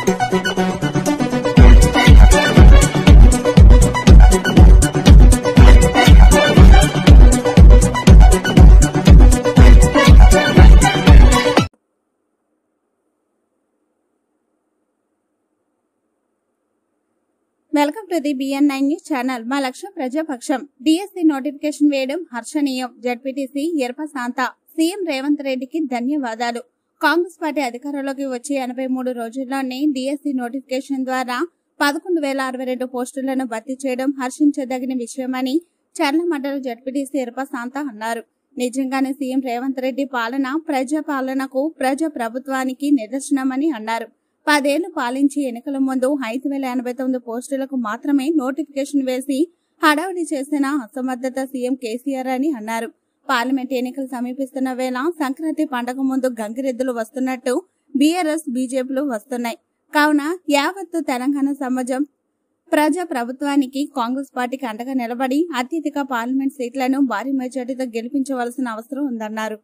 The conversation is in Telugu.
Welcome to the BN9 news channel. మా లక్ష్యం ప్రజాపక్షం. డిఎస్సి నోటిఫికేషన్ వేయడం హర్షణీయం. జడ్పీటీసీ ఎర్ప శాంత. సీఎం రేవంత్ రెడ్డికి ధన్యవాదాలు. కాంగ్రెస్ పార్టీ అధికారంలోకి వచ్చి 83 రోజుల్లోనే డిఎస్సి నోటిఫికేషన్ ద్వారా 11,062 పోస్టులను భర్తీ చేయడం హర్షించదగిన విషయమని చర్ల మండల జడ్పీటీసీ ఎర్ప శాంత అన్నారు. నిజంగానే సీఎం రేవంత్ రెడ్డి పాలన ప్రజాపాలనకు, ప్రజా ప్రభుత్వానికి నిదర్శనమని అన్నారు. 10 ఏళ్లు పాలించి ఎన్నికల ముందు 5,089 పోస్టులకు మాత్రమే నోటిఫికేషన్ వేసి హడావుడి చేసిన అసమర్థత సీఎం కేసీఆర్ అని అన్నారు. పార్లమెంట్ ఎన్నికలు సమీపిస్తున్న వేళ సంక్రాంతి పండుగ ముందు గంగిరెద్దులు వస్తున్నట్టు బీఆర్ఎస్, బీజేపీలు వస్తున్నాయి. కావున యావత్తు తెలంగాణ సమాజం ప్రజా ప్రభుత్వానికి, కాంగ్రెస్ పార్టీకి అండగా నిలబడి అత్యధిక పార్లమెంట్ సీట్లను భారీ మెజార్టీతో గెలిపించవలసిన అవసరం ఉందన్నారు.